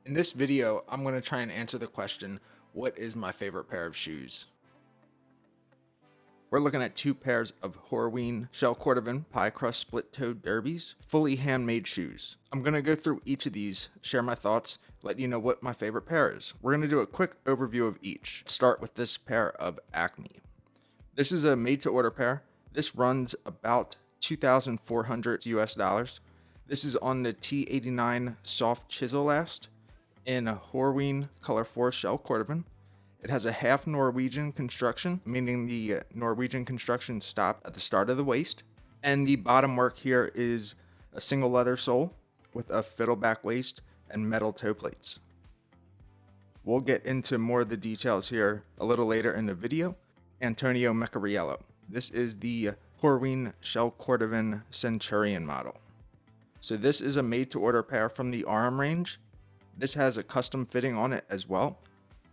In this video, I'm going to try and answer the question, what is my favorite pair of shoes? We're looking at two pairs of Horween Shell Cordovan pie crust split-toed derbies, fully handmade shoes. I'm going to go through each of these, share my thoughts, let you know what my favorite pair is. We're going to do a quick overview of each. Start with this pair of Acme. This is a made-to-order pair. This runs about $2,400 US. This is on the T89 soft chisel last in a Horween Color 4 Shell Cordovan. It has a half Norwegian construction, meaning the Norwegian construction stopped at the start of the waist. And the bottom work here is a single leather sole with a fiddleback waist and metal toe plates. We'll get into more of the details here a little later in the video. Antonio Meccariello. This is the Horween Shell Cordovan Centurion model. So this is a made-to-order pair from the RM range. This has a custom fitting on it as well.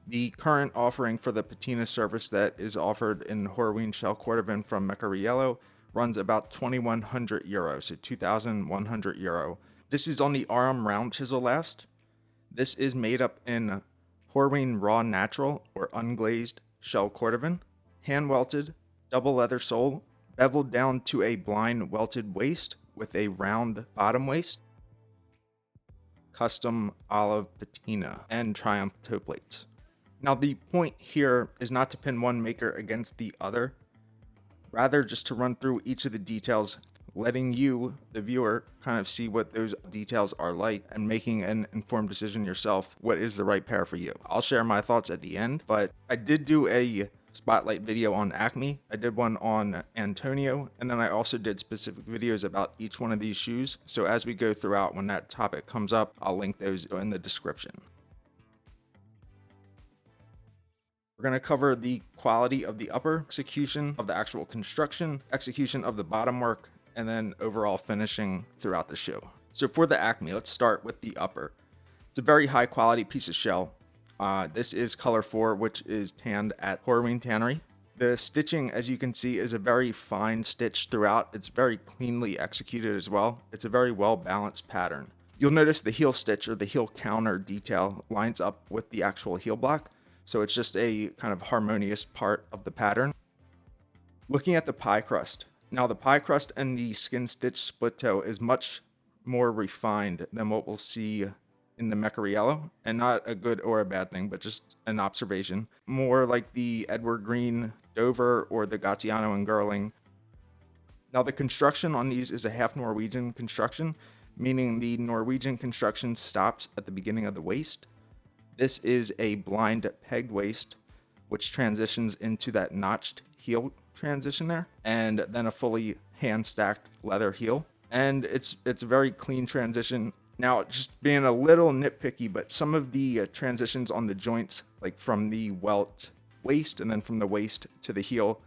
The current offering for the patina service that is offered in Horween Shell Cordovan from Meccariello runs about 2,100 euro, so 2,100 euro. This is on the RM round chisel last. This is made up in Horween Raw Natural or Unglazed Shell Cordovan, hand welted, double leather sole, beveled down to a blind welted waist with a round bottom waist, custom olive patina, and Triumph toe plates. Now the point here is not to pin one maker against the other, rather just to run through each of the details, letting you, the viewer, kind of see what those details are like and making an informed decision yourself what is the right pair for you. I'll share my thoughts at the end, but I did do a spotlight video on Acme. I did one on Antonio, and then I also did specific videos about each one of these shoes. So as we go throughout, when that topic comes up, I'll link those in the description. We're going to cover the quality of the upper, execution of the actual construction, execution of the bottom work, and then overall finishing throughout the shoe. So for the Acme, let's start with the upper. It's a very high quality piece of shell. This is color 4, which is tanned at Horween Tannery. The stitching, as you can see, is a very fine stitch throughout. It's very cleanly executed as well. It's a very well balanced pattern. You'll notice the heel stitch or the heel counter detail lines up with the actual heel block. So it's just a kind of harmonious part of the pattern. Looking at the pie crust. Now the pie crust and the skin stitch split toe is much more refined than what we'll see in the Meccariello, and not a good or a bad thing, but just an observation. More like the Edward Green Dover or the Gatiano and Girling. Now the construction on these is a half Norwegian construction, meaning the Norwegian construction stops at the beginning of the waist. This is a blind pegged waist, which transitions into that notched heel transition there, and then a fully hand stacked leather heel. And it's a very clean transition. Now, just being a little nitpicky, but some of the transitions on the joints, like from the welt waist and then from the waist to the heel,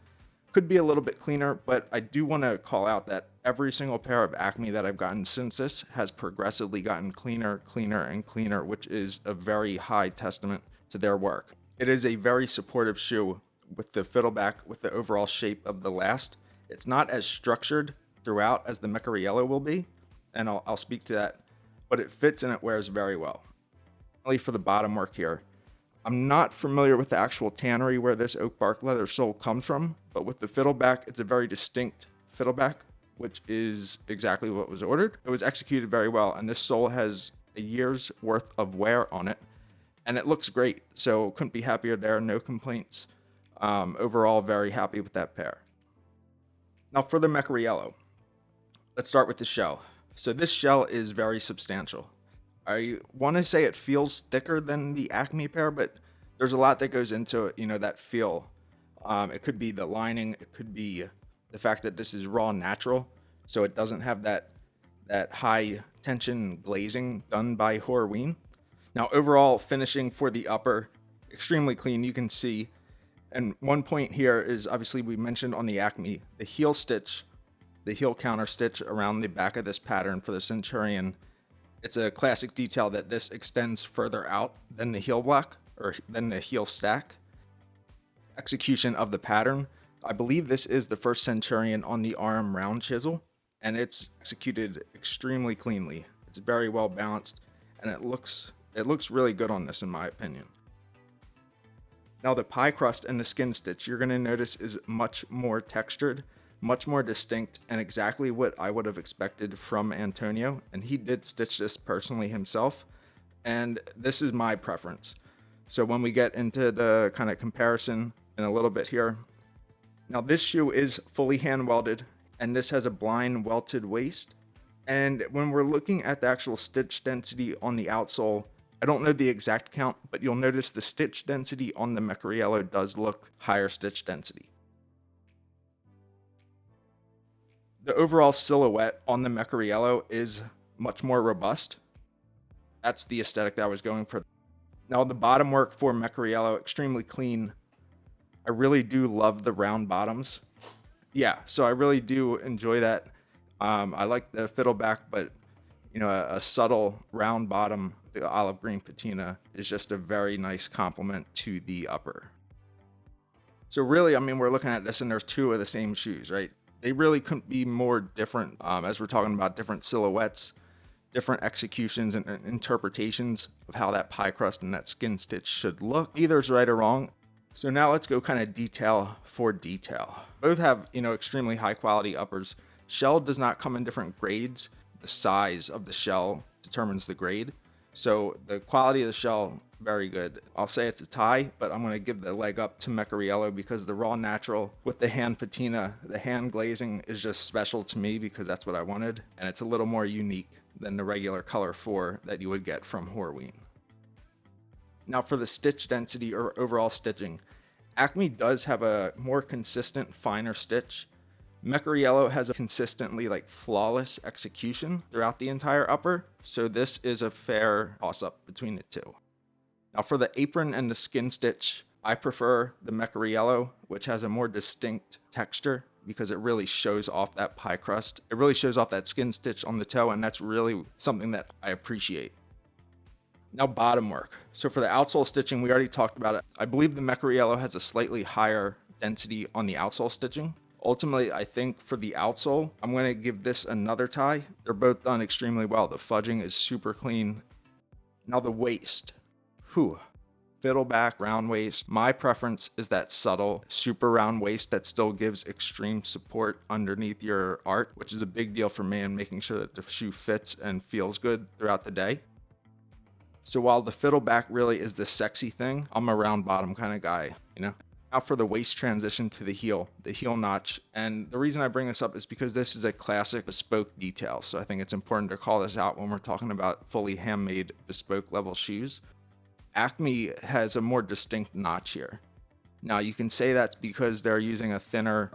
could be a little bit cleaner, but I do want to call out that every single pair of Acme that I've gotten since this has progressively gotten cleaner, and cleaner, which is a very high testament to their work. It is a very supportive shoe with the fiddleback, with the overall shape of the last. It's not as structured throughout as the Meccariello will be, and I'll speak to that, but it fits and it wears very well. Only for the bottom work here. I'm not familiar with the actual tannery where this oak bark leather sole comes from, but with the fiddleback, it's a very distinct fiddleback, which is exactly what was ordered. It was executed very well, and this sole has a year's worth of wear on it, and it looks great, so couldn't be happier there, no complaints. Overall, very happy with that pair. Now for the Meccariello, let's start with the shell. So this shell is very substantial. I want to say it feels thicker than the Acme pair, but there's a lot that goes into it, that feel. It could be the lining, it could be the fact that this is raw natural, so it doesn't have that high tension glazing done by Horween. Now overall finishing for the upper, extremely clean, you can see. And one point here is, obviously we mentioned on the Acme, the heel stitch, the heel counter stitch around the back of this pattern for the Centurion. It's a classic detail that this extends further out than the heel block or than the heel stack. Execution of the pattern. I believe this is the first Centurion on the RM round chisel, and it's executed extremely cleanly. It's very well balanced, and it looks It looks really good on this in my opinion. Now the pie crust and the skin stitch you're going to notice is much more textured, much more distinct, and exactly what I would have expected from Antonio. And he did stitch this personally himself, and this is my preference. So when we get into the kind of comparison in a little bit here, now this shoe is fully hand welded, and this has a blind welted waist. And when we're looking at the actual stitch density on the outsole, I don't know the exact count, but you'll notice the stitch density on the Meccariello does look higher stitch density. The overall silhouette on the Meccariello is much more robust. That's the aesthetic that I was going for. Now the bottom work for Meccariello, extremely clean. I really do love the round bottoms. Yeah, so I really do enjoy that. I like the fiddleback, but you know, a subtle round bottom, the olive green patina, is just a very nice complement to the upper. So really, I mean, we're looking at this and there's two of the same shoes, right? They really couldn't be more different, as we're talking about different silhouettes, different executions and interpretations of how that pie crust and that skin stitch should look. Either's right or wrong. So now let's go kind of detail for detail. Both have, you know, extremely high quality uppers. Shell does not come in different grades. The size of the shell determines the grade. So the quality of the shell, very good. I'll say it's a tie, but I'm going to give the leg up to Meccariello because the raw natural with the hand patina, the hand glazing is just special to me because that's what I wanted. And it's a little more unique than the regular color 4 that you would get from Horween. Now for the stitch density or overall stitching, Acme does have a more consistent, finer stitch. Meccariello has a consistently flawless execution throughout the entire upper, so this is a fair toss-up between the two. Now for the apron and the skin stitch, I prefer the Meccariello, which has a more distinct texture because it really shows off that pie crust. It really shows off that skin stitch on the toe, and that's really something that I appreciate. Now bottom work. So for the outsole stitching, we already talked about it. I believe the Meccariello has a slightly higher density on the outsole stitching. Ultimately, I think for the outsole, I'm going to give this another tie. They're both done extremely well. The fudging is super clean. Now the waist. Fiddleback, round waist. My preference is that subtle, super round waist that still gives extreme support underneath your art, which is a big deal for me in making sure that the shoe fits and feels good throughout the day. So while the fiddleback really is the sexy thing, I'm a round bottom kind of guy, you know? Now for the waist transition to the heel notch. And the reason I bring this up is because this is a classic bespoke detail. So I think it's important to call this out when we're talking about fully handmade bespoke level shoes. Acme has a more distinct notch here. Now you can say that's because they're using a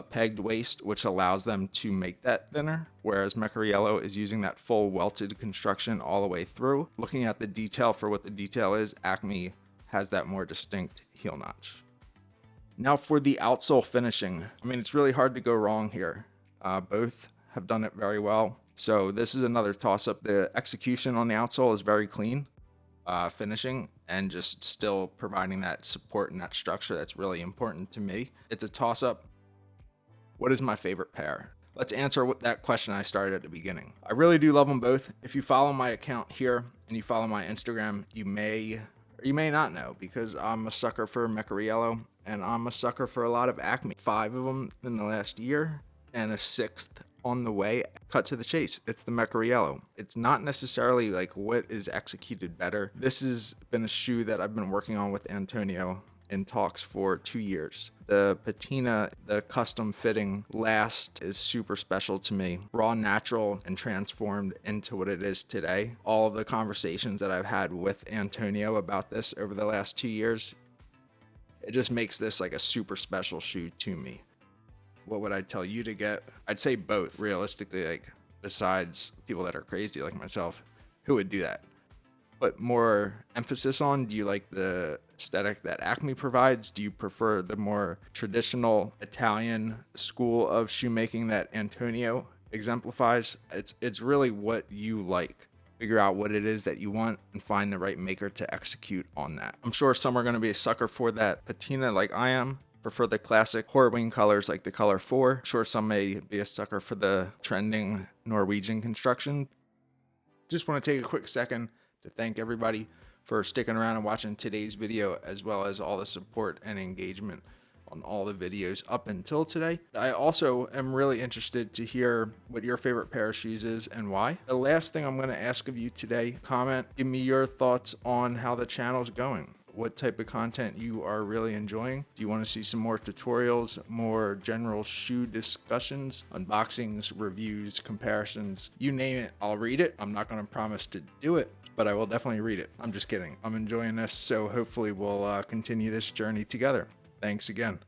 pegged waist, which allows them to make that thinner, whereas Meccariello is using that full welted construction all the way through. Looking at the detail for what the detail is, Acme has that more distinct heel notch. Now for the outsole finishing, I mean, it's really hard to go wrong here. Both have done it very well. So this is another toss-up. The execution on the outsole is very clean, finishing, and just still providing that support and that structure that's really important to me. It's a toss-up. What is my favorite pair? Let's answer that question I started at the beginning. I really do love them both. If you follow my account here and you follow my Instagram, you may or you may not know, because I'm a sucker for Meccariello and I'm a sucker for a lot of Acme. 5 of them in the last year and a 6th on the way. Cut to the chase, it's the Meccariello. It's not necessarily what is executed better. This has been a shoe that I've been working on with Antonio in talks for 2 years. The patina, the custom fitting last is super special to me. Raw natural and transformed into what it is today. All of the conversations that I've had with Antonio about this over the last 2 years, it just makes this a super special shoe to me. What would I tell you to get? I'd say both. Realistically, besides people that are crazy like myself, who would do that? But more emphasis on, do you like the aesthetic that Acme provides? Do you prefer the more traditional Italian school of shoemaking that Antonio exemplifies? It's really what you like. Figure out what it is that you want and find the right maker to execute on that. I'm sure some are going to be a sucker for that patina like I am. Prefer the classic Horween colors like the color 4. I'm sure some may be a sucker for the trending Norwegian construction. Just want to take a quick second to thank everybody for sticking around and watching today's video, as well as all the support and engagement on all the videos up until today. I also am really interested to hear what your favorite pair of shoes is and why. The last thing I'm going to ask of you today, comment, give me your thoughts on how the channel's going. What type of content you are really enjoying. Do you want to see some more tutorials, more general shoe discussions, unboxings, reviews, comparisons, you name it, I'll read it. I'm not going to promise to do it, but I will definitely read it. I'm just kidding. I'm enjoying this, so hopefully we'll continue this journey together. Thanks again.